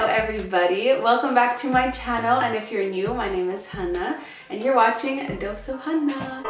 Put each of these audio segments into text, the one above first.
Hello everybody, welcome back to my channel, and if you're new, my name is Hannah and you're watching A Dose of Hannah.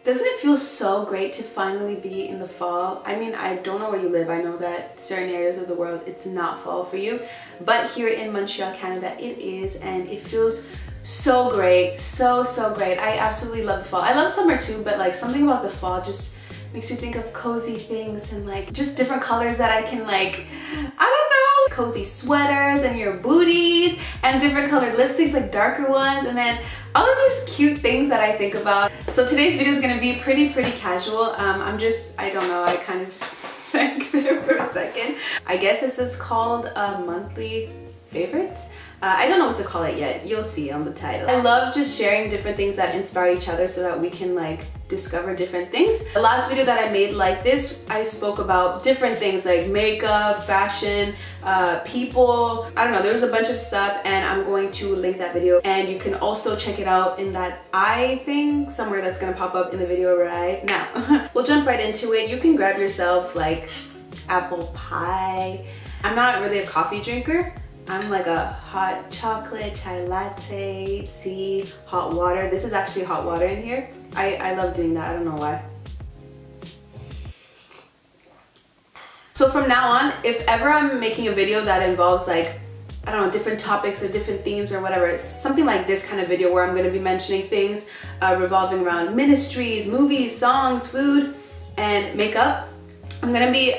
Doesn't it feel so great to finally be in the fall? I mean, I don't know where you live. I know that certain areas of the world it's not fall for you, but here in Montreal, Canada, it is, and it feels so great, so great. I absolutely love the fall. I love summer too, but like something about the fall just makes me think of cozy things and like just different colors that I can like, I don't know, cozy sweaters and your booties and different colored lipsticks, like darker ones, and then all of these cute things that I think about. So today's video is gonna be pretty casual. I don't know, I kind of just sank there for a second. I guess this is called monthly favorites. I don't know what to call it yet. You'll see on the title. I love just sharing different things that inspire each other so that we can like discover different things. The last video that I made like this, I spoke about different things like makeup, fashion, people. I don't know, there was a bunch of stuff, and I'm going to link that video, and you can also check it out in that eye thing somewhere that's gonna pop up in the video right now. We'll jump right into it. You can grab yourself like apple pie. I'm not really a coffee drinker. I'm like a hot chocolate, chai latte, tea, hot water. This is actually hot water in here. I love doing that, I don't know why. So from now on, if ever I'm making a video that involves like, I don't know, different topics or different themes or whatever, it's something like this kind of video where I'm gonna be mentioning things revolving around ministries, movies, songs, food, and makeup. I'm gonna be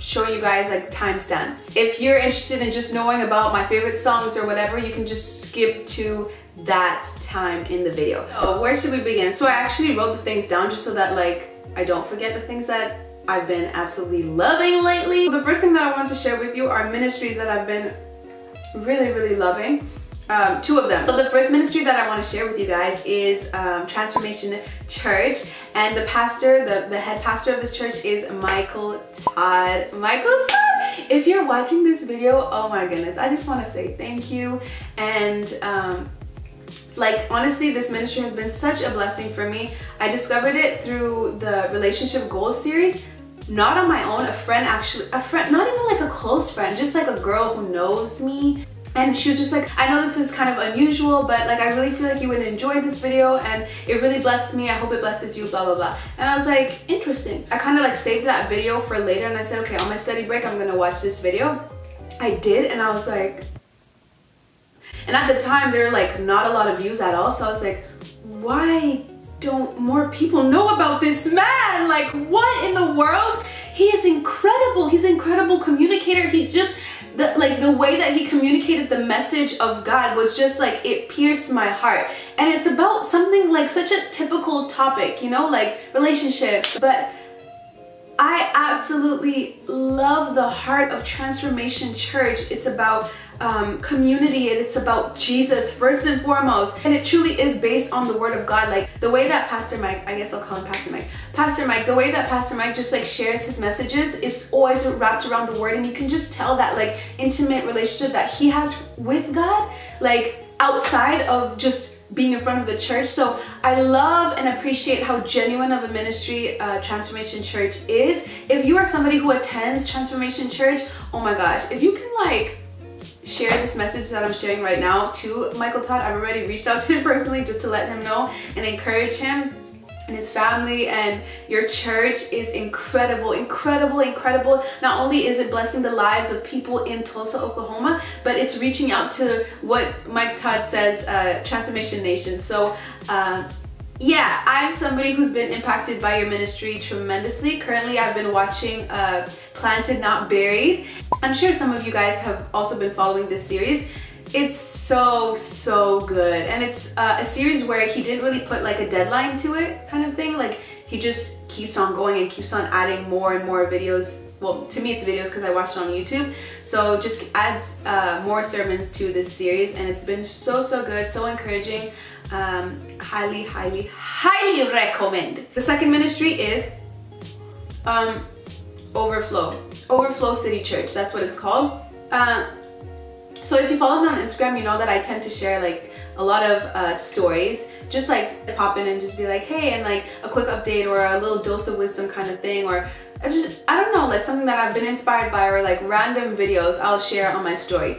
showing you guys like timestamps. If you're interested in just knowing about my favorite songs or whatever, you can just skip to that time in the video. So where should we begin? So I actually wrote the things down just so that like I don't forget the things that I've been absolutely loving lately. So the first thing that I want to share with you are ministries that I've been really loving. Two of them. So the first ministry that I want to share with you guys is Transformation Church, and the pastor, the head pastor of this church is Michael Todd. Michael Todd, if you're watching this video, oh my goodness, I just want to say thank you. And like honestly, this ministry has been such a blessing for me. I discovered it through the Relationship Goals series. Not on my own, a friend, not even like a close friend, just like a girl who knows me. And she was just like, I know this is kind of unusual, but like I really feel like you would enjoy this video and it really blessed me. I hope it blesses you, blah, blah, blah. And I was like, interesting. I kind of like saved that video for later, and I said, okay, on my study break, I'm gonna watch this video. I did, and I was like, and at the time, there were like not a lot of views at all. So I was like, why don't more people know about this man? Like, what in the world? He is incredible. He's an incredible communicator. He just, the way that he communicated the message of God was just like, it pierced my heart. And it's about something like such a typical topic, you know, like relationships. But I absolutely love the heart of Transformation Church. It's about community, and it's about Jesus first and foremost, and it truly is based on the Word of God. Like the way that Pastor Mike, I guess I'll call him Pastor Mike, the way that Pastor Mike just like shares his messages, it's always wrapped around the Word, and you can just tell that like intimate relationship that he has with God, like outside of just being in front of the church. So I love and appreciate how genuine of a ministry Transformation Church is. If you are somebody who attends Transformation Church, oh my gosh, if you can like share this message that I'm sharing right now to Michael Todd. I've already reached out to him personally just to let him know and encourage him and his family, and your church is incredible. Not only is it blessing the lives of people in Tulsa, Oklahoma, but it's reaching out to what Mike Todd says, Transformation Nation. So yeah, I'm somebody who's been impacted by your ministry tremendously. Currently, I've been watching Planted Not Buried. I'm sure some of you guys have also been following this series. It's so good, and it's a series where he didn't really put like a deadline to it kind of thing. Like he just keeps on going and keeps on adding more and more videos. Well, to me it's videos because I watch it on YouTube. So just adds more sermons to this series, and it's been so good, so encouraging. Highly recommend. The second ministry is Overflow City Church. That's what it's called. So if you follow me on Instagram, you know that I tend to share like a lot of stories just like pop in and just be like, hey, and like a quick update or a little dose of wisdom kind of thing, or I don't know, like something that I've been inspired by, or like random videos I'll share on my story.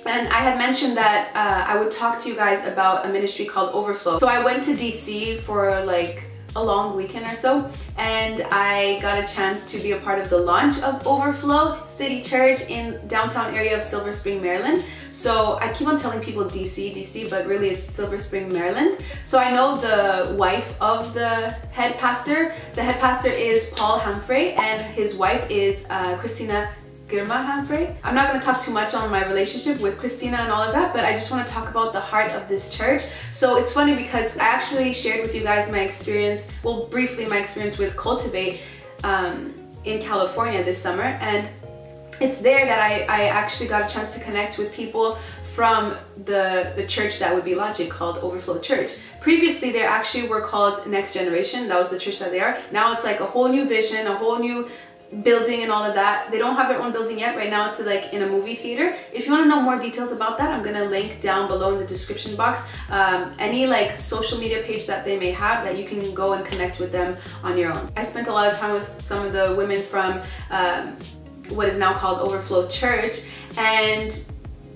And I had mentioned that I would talk to you guys about a ministry called Overflow. So I went to DC for like a long weekend or so, and I got a chance to be a part of the launch of Overflow City Church in downtown area of Silver Spring, Maryland. So I keep on telling people DC, but really it's Silver Spring, Maryland. So I know the wife of the head pastor. The head pastor is Paul Humphrey, and his wife is Christina Humphrey. I'm not going to talk too much on my relationship with Christina and all of that, but I just want to talk about the heart of this church. So it's funny because I actually shared with you guys my experience, well, briefly my experience with Cultivate in California this summer, and it's there that I actually got a chance to connect with people from the church that would be launching, called Overflow Church. Previously, they actually were called Next Generation. That was the church that they are. Now it's like a whole new vision, a whole new building and all of that. They don't have their own building yet. Right now it's like in a movie theater. If you want to know more details about that, I'm gonna link down below in the description box any like social media page that they may have that you can go and connect with them on your own. I spent a lot of time with some of the women from what is now called Overflow Church, and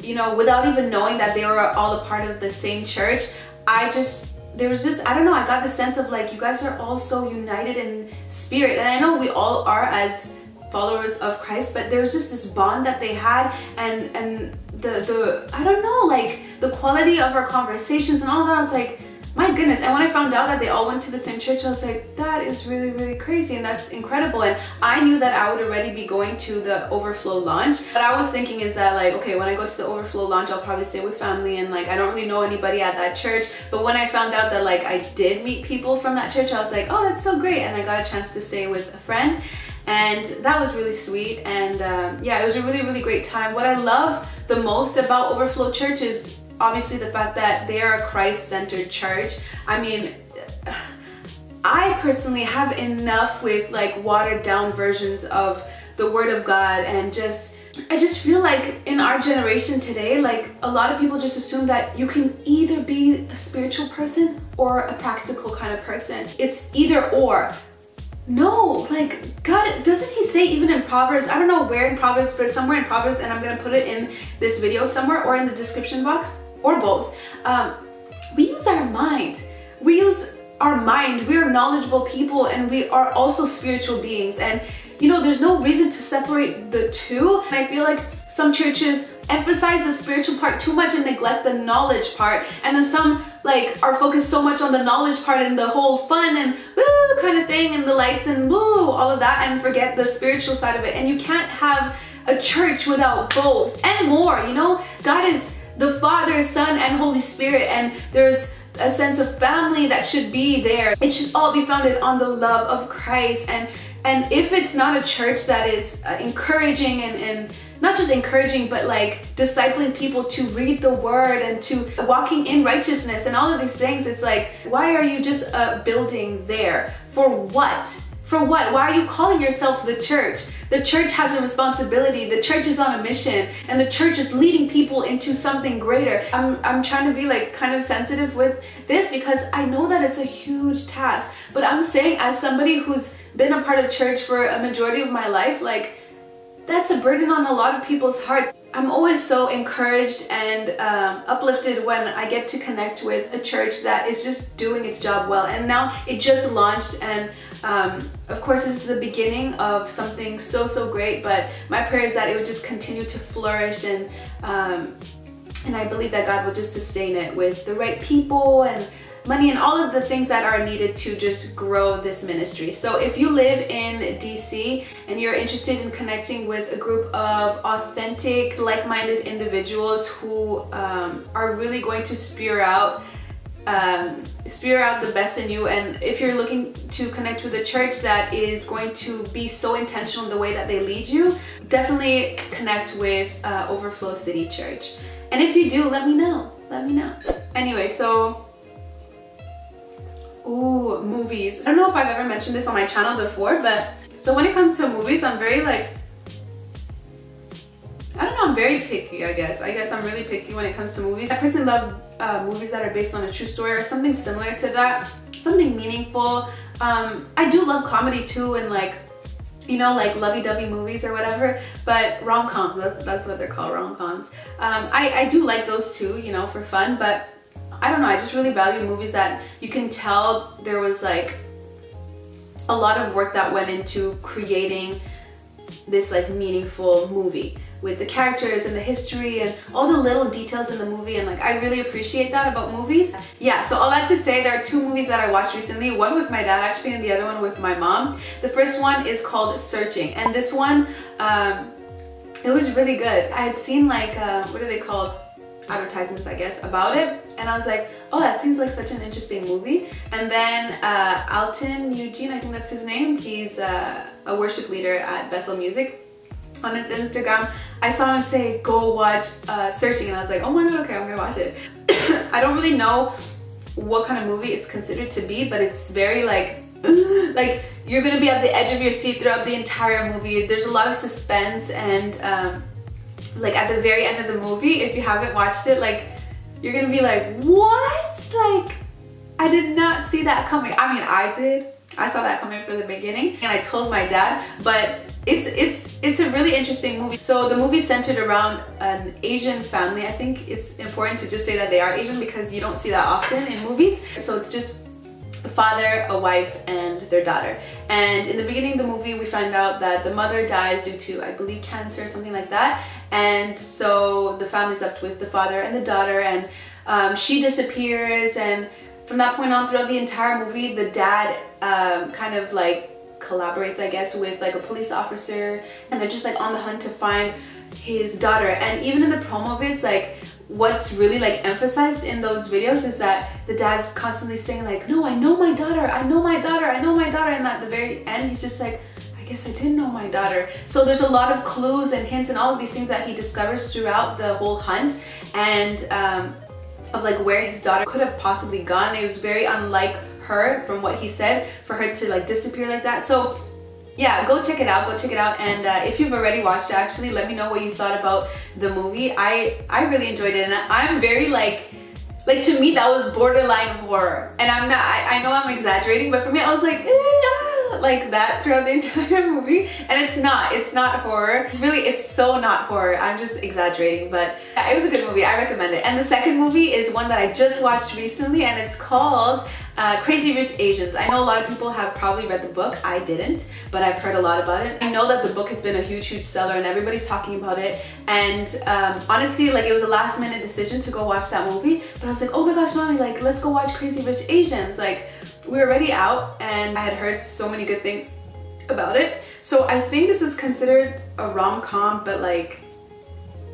you know, without even knowing that they were all a part of the same church, there was just, I don't know, I got the sense of like, you guys are all so united in spirit. And I know we all are as followers of Christ, but there was just this bond that they had, and the I don't know, like the quality of our conversations and all that. I was like, my goodness. And when I found out that they all went to the same church, I was like, that is really, really crazy, and that's incredible. And I knew that I would already be going to the Overflow launch, but I was thinking is that like, okay, when I go to the Overflow launch, I'll probably stay with family, and like I don't really know anybody at that church. But when I found out that like I did meet people from that church, I was like, oh, that's so great. And I got a chance to stay with a friend, and that was really sweet. And yeah, it was a really, really great time. What I love the most about Overflow Church is obviously the fact that they are a Christ-centered church. I mean, I personally have enough with like watered down versions of the Word of God, and I just feel like in our generation today, like a lot of people just assume that you can either be a spiritual person or a practical kind of person. It's either or. No, like God, doesn't he say even in Proverbs, I don't know where in Proverbs, but somewhere in Proverbs, and I'm gonna put it in this video somewhere or in the description box, or both. We use our mind. We use our mind. We are knowledgeable people, and we are also spiritual beings. And you know, there's no reason to separate the two. And I feel like some churches emphasize the spiritual part too much and neglect the knowledge part. And then some like are focused so much on the knowledge part and the whole fun and woo kind of thing and the lights and woo, all of that, and forget the spiritual side of it. And you can't have a church without both and more. You know, God is the Father, Son, and Holy Spirit, and there's a sense of family that should be there. It should all be founded on the love of Christ. And if it's not a church that is encouraging and not just encouraging, but like discipling people to read the Word and to walking in righteousness and all of these things, it's like, why are you just building there? For what? For what? Why are you calling yourself the church? The church has a responsibility. The church is on a mission, and the church is leading people into something greater. I'm trying to be like kind of sensitive with this because I know that it's a huge task, but I'm saying as somebody who's been a part of church for a majority of my life, like that's a burden on a lot of people's hearts. I'm always so encouraged and uplifted when I get to connect with a church that is just doing its job well. And now it just launched, and of course this is the beginning of something so great, but my prayer is that it would just continue to flourish, and I believe that God will just sustain it with the right people and money and all of the things that are needed to just grow this ministry. So if you live in DC and you're interested in connecting with a group of authentic, like-minded individuals who are really going to spear out the best in you, and if you're looking to connect with a church that is going to be so intentional in the way that they lead you, definitely connect with Overflow City Church. And if you do, let me know. Let me know. Anyway, so ooh, movies. I don't know if I've ever mentioned this on my channel before, but so when it comes to movies, I'm very like, I don't know, I'm very picky, I guess. I guess I'm really picky when it comes to movies. I personally love movies that are based on a true story or something similar to that, something meaningful. I do love comedy too, and like, you know, like lovey-dovey movies or whatever, but rom-coms, that's what they're called, rom-coms. I do like those too, you know, for fun, but I don't know, I just really value movies that you can tell there was like a lot of work that went into creating this like meaningful movie with the characters and the history and all the little details in the movie, and like I really appreciate that about movies. Yeah, so all that to say, there are two movies that I watched recently, one with my dad actually and the other one with my mom. The first one is called Searching, and this one, it was really good. I had seen like, what are they called? Advertisements, I guess, about it, and I was like, oh, that seems like such an interesting movie. And then Alton Eugene, I think that's his name, he's a worship leader at Bethel Music. On his Instagram, I saw him say, go watch Searching, and I was like, oh my god, okay, I'm gonna watch it. I don't really know what kind of movie it's considered to be, but it's very like you're gonna be at the edge of your seat throughout the entire movie. There's a lot of suspense, and like at the very end of the movie, if you haven't watched it, like you're gonna be like, what? Like, I did not see that coming. I mean, I did. I saw that coming from the beginning, and I told my dad, but it's a really interesting movie. So the movie centered around an Asian family. I think it's important to just say that they are Asian because you don't see that often in movies. So it's just a father, a wife, and their daughter. And in the beginning of the movie, we find out that the mother dies due to, I believe, cancer or something like that. And so the family's left with the father and the daughter, and she disappears. And from that point on, throughout the entire movie, the dad kind of like collaborates, I guess, with like a police officer, and they're just like on the hunt to find his daughter. And even in the promo vids, like what's really like emphasized in those videos is that the dad's constantly saying like, no, I know my daughter, I know my daughter, I know my daughter, and at the very end he's just like, I guess I didn't know my daughter. So there's a lot of clues and hints and all of these things that he discovers throughout the whole hunt, and of like where his daughter could have possibly gone. It was very unlike her, from what he said, for her to like disappear like that. So yeah, go check it out, and if you've already watched it, actually let me know what you thought about the movie. I really enjoyed it, and I'm very like to me that was borderline horror, and I'm not, I know I'm exaggerating, but for me I was like like that throughout the entire movie, and it's not horror. Really, it's so not horror. I'm just exaggerating, but it was a good movie. I recommend it. And the second movie is one that I just watched recently, and it's called Crazy Rich Asians. I know a lot of people have probably read the book. I didn't, but I've heard a lot about it. I know that the book has been a huge seller, and everybody's talking about it. And honestly, like it was a last minute decision to go watch that movie, but I was like, oh my gosh, mommy, like let's go watch Crazy Rich Asians. Like, we were already out, and I had heard so many good things about it. So I think this is considered a rom-com, but like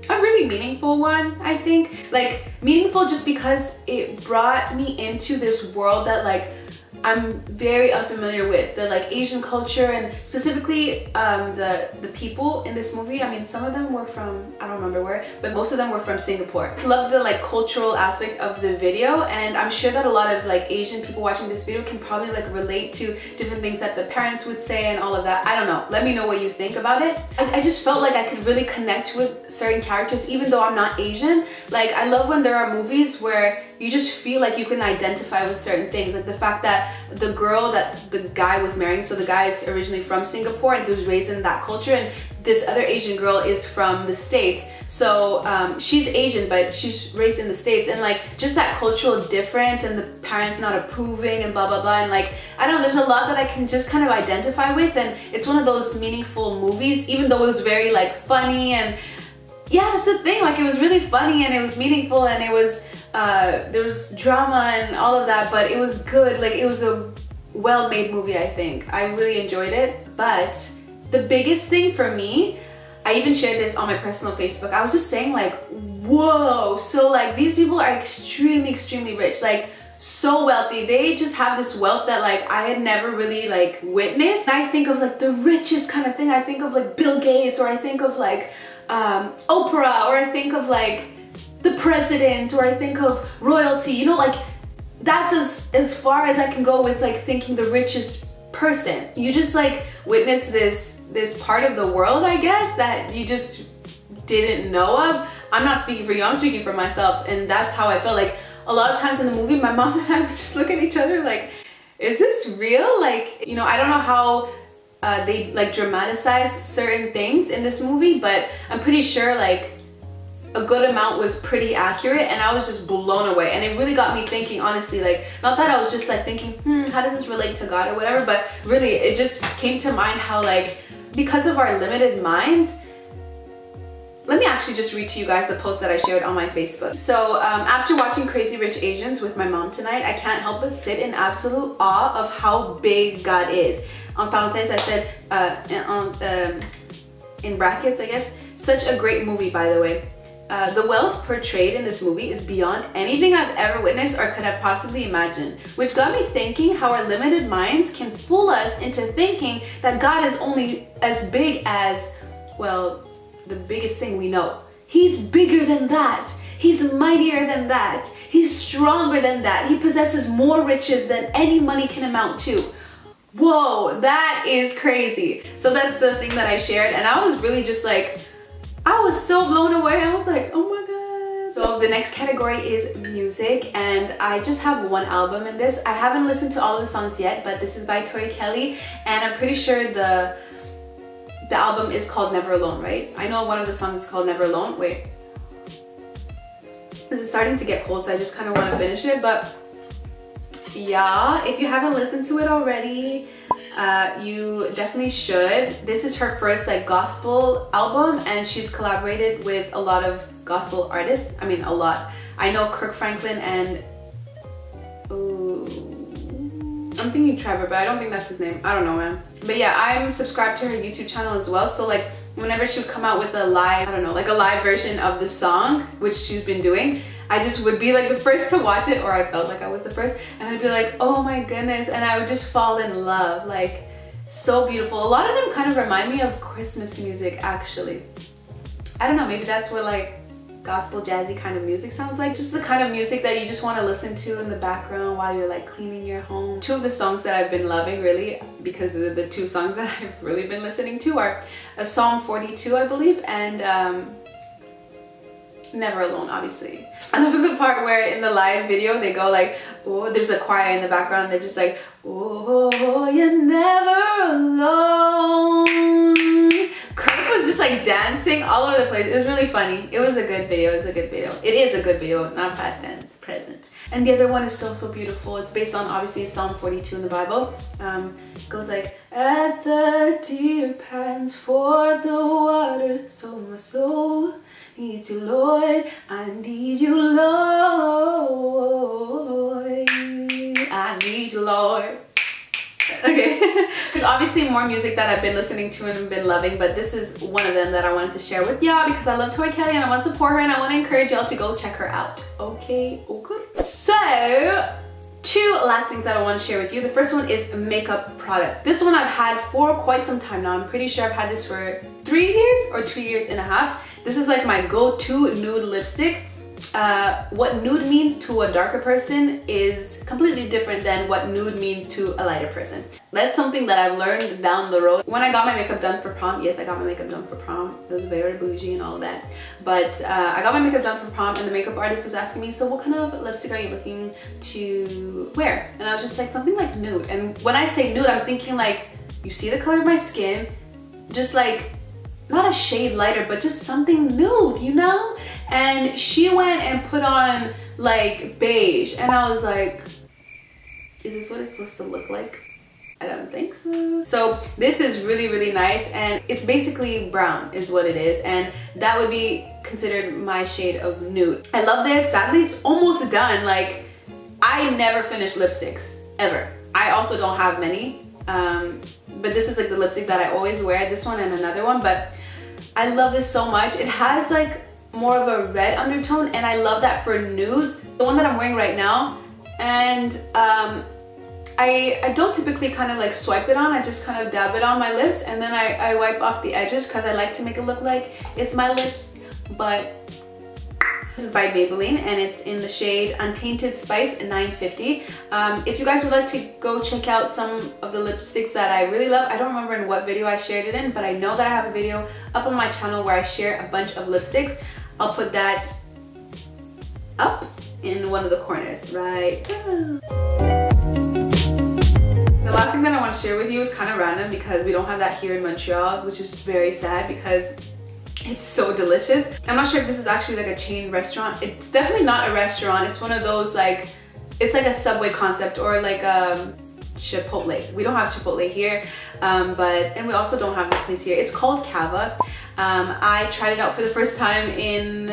a really meaningful one, I think. Like meaningful just because it brought me into this world that like I'm very unfamiliar with, the like Asian culture, and specifically the people in this movie. I mean, some of them were from, I don't remember where, but most of them were from Singapore. I love the like cultural aspect of the video, and I'm sure that a lot of like Asian people watching this video can probably like relate to different things that the parents would say and all of that. I don't know, let me know what you think about it. I just felt like I could really connect with certain characters even though I'm not Asian. Like I love when there are movies where you just feel like you can identify with certain things, like the fact that the girl that the guy was marrying, so the guy is originally from Singapore and he was raised in that culture, and this other Asian girl is from the States. So she's Asian, but she's raised in the States, and like just that cultural difference and the parents not approving and blah blah blah, and like I don't know, there's a lot that I can just kind of identify with, and it's one of those meaningful movies, even though it was very like funny, and yeah, that's the thing, like it was really funny and it was meaningful, and it was there was drama and all of that, but it was good. Like it was a well-made movie, I think. I really enjoyed it. But the biggest thing for me, I even shared this on my personal Facebook, I was just saying like, whoa, so like these people are extremely rich, like so wealthy. They just have this wealth that like I had never really like witnessed. And I think of like the richest kind of thing, I think of like Bill Gates, or I think of like Oprah, or I think of like the president, or I think of royalty, you know, like that's as far as I can go with like thinking the richest person. You just like witness this part of the world, I guess, that you just didn't know of. I'm not speaking for you, I'm speaking for myself, and that's how I felt. Like a lot of times in the movie, my mom and I would just look at each other like, is this real? Like, you know, I don't know how they like dramatize certain things in this movie, but I'm pretty sure like a good amount was pretty accurate, and I was just blown away. And it really got me thinking, honestly, like, not that I was just like thinking, how does this relate to God or whatever, but really it just came to mind how like, because of our limited minds, let me actually just read to you guys the post that I shared on my Facebook. So after watching Crazy Rich Asians with my mom tonight, I can't help but sit in absolute awe of how big God is. En parenthèse, I said, in brackets, I guess, such a great movie, by the way. The wealth portrayed in this movie is beyond anything I've ever witnessed or could have possibly imagined, which got me thinking how our limited minds can fool us into thinking that God is only as big as, well, the biggest thing we know. He's bigger than that. He's mightier than that. He's stronger than that. He possesses more riches than any money can amount to. Whoa, that is crazy. So that's the thing that I shared, and I was really just like, I was so blown away. I was like, oh my god. So the next category is music, and I just have one album in this. I haven't listened to all of the songs yet, but this is by Tori and I'm pretty sure the album is called Never Alone, right? I know one of the songs is called Never Alone. Wait. This is starting to get cold, so I just kind of want to finish it, but yeah, if you haven't listened to it already, you definitely should. This is her first like gospel album, and she's collaborated with a lot of gospel artists. I mean, a lot. I know Kirk Franklin and I'm thinking Trevor, but I don't think that's his name. I don't know, man. But yeah, I'm subscribed to her YouTube channel as well. So like whenever she would come out with a live, I don't know, like a live version of the song, which she's been doing, I just would be like the first to watch it, or I felt like I was the first, and I'd be like, oh my goodness, and I would just fall in love. Like, so beautiful. A lot of them kind of remind me of Christmas music, actually. I don't know, maybe that's what like gospel jazzy kind of music sounds like. Just the kind of music that you just want to listen to in the background while you're like cleaning your home. Two of the songs that I've been loving, really, because the two songs that I've really been listening to are Psalm 42, I believe, and Never Alone, obviously. I love the part where in the live video they go like, oh, there's a choir in the background, they're just like, oh, you're never alone. Karud was just like dancing all over the place. It was really funny. It was a good video. It was a good video. It is a good video, not past tense, present. And the other one is so, so beautiful. It's based on obviously Psalm 42 in the Bible. It goes like, as the deer pants for the water, so my soul needs you, Lord. I need you, Lord. I need you, Lord. Okay. There's obviously more music that I've been listening to and been loving, but this is one of them that I wanted to share with y'all because I love Tori and I want to support her, and I want to encourage y'all to go check her out. Okay, okay. So, two last things that I want to share with you. The first one is a makeup product. This one I've had for quite some time now. I'm pretty sure I've had this for 3 years or 2 years and a half. This is like my go-to nude lipstick. What nude means to a darker person is completely different than what nude means to a lighter person. That's something that I've learned down the road. When I got my makeup done for prom, yes, I got my makeup done for prom. It was very bougie and all that. But I got my makeup done for prom, and the makeup artist was asking me, so what kind of lipstick are you looking to wear? And I was just like, something like nude. And when I say nude, I'm thinking like, you see the color of my skin, just like, not a shade lighter, but just something nude, you know? And she went and put on like beige, and I was like, is this what it's supposed to look like? I don't think so. So this is really, really nice, and it's basically brown is what it is, and that would be considered my shade of nude. I love this. Sadly, it's almost done. Like, I never finish lipsticks, ever. I also don't have many. But this is like the lipstick that I always wear, this one and another one, but I love this so much. It has like more of a red undertone, and I love that for nudes. The one that I'm wearing right now, and I don't typically kind of like swipe it on, I just kind of dab it on my lips, and then I wipe off the edges because I like to make it look like it's my lips, but This is by Maybelline and it's in the shade Untainted Spice 950. If you guys would like to go check out some of the lipsticks that I really love, I don't remember in what video I shared it in, but I know that I have a video up on my channel where I share a bunch of lipsticks. I'll put that up in one of the corners right there. The last thing that I want to share with you is kind of random because we don't have that here in Montreal, which is very sad because it's so delicious. I'm not sure if this is actually like a chain restaurant. It's definitely not a restaurant. It's one of those like, it's like a Subway concept or like Chipotle. We don't have Chipotle here, and we also don't have this place here. It's called Cava. I tried it out for the first time in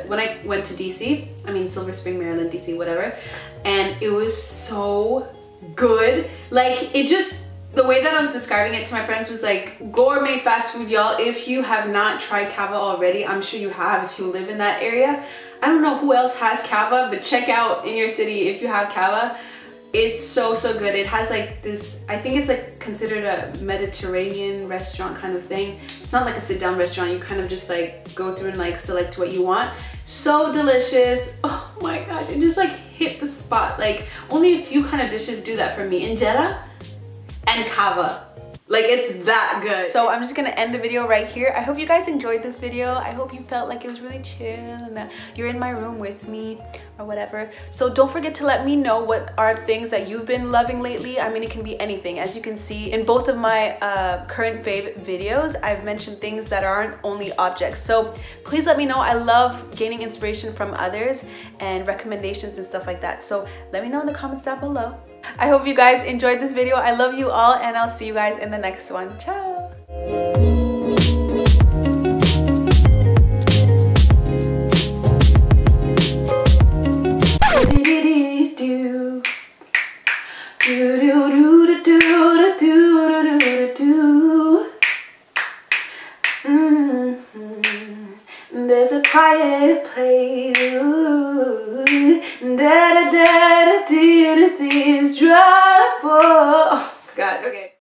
when I went to DC. I mean Silver Spring, Maryland, DC, whatever. And it was so good. Like it just, the way that I was describing it to my friends was like gourmet fast food, y'all. If you have not tried Cava already, I'm sure you have if you live in that area. I don't know who else has Cava, but check out in your city if you have Cava. It's so good. It has like this, I think it's like considered a Mediterranean restaurant kind of thing. It's not like a sit down restaurant. You kind of just like go through and like select what you want. So delicious. Oh my gosh, it just like hit the spot. Like only a few kind of dishes do that for me. Injera and Cava. Like it's that good. So I'm just gonna end the video right here. I hope you guys enjoyed this video. I hope you felt like it was really chill and that you're in my room with me or whatever. So don't forget to let me know what are things that you've been loving lately. I mean, it can be anything. As you can see in both of my current fave videos, I've mentioned things that aren't only objects. So please let me know. I love gaining inspiration from others and recommendations and stuff like that. So let me know in the comments down below. I hope you guys enjoyed this video. I love you all and I'll see you guys in the next one. Ciao! There's a quiet place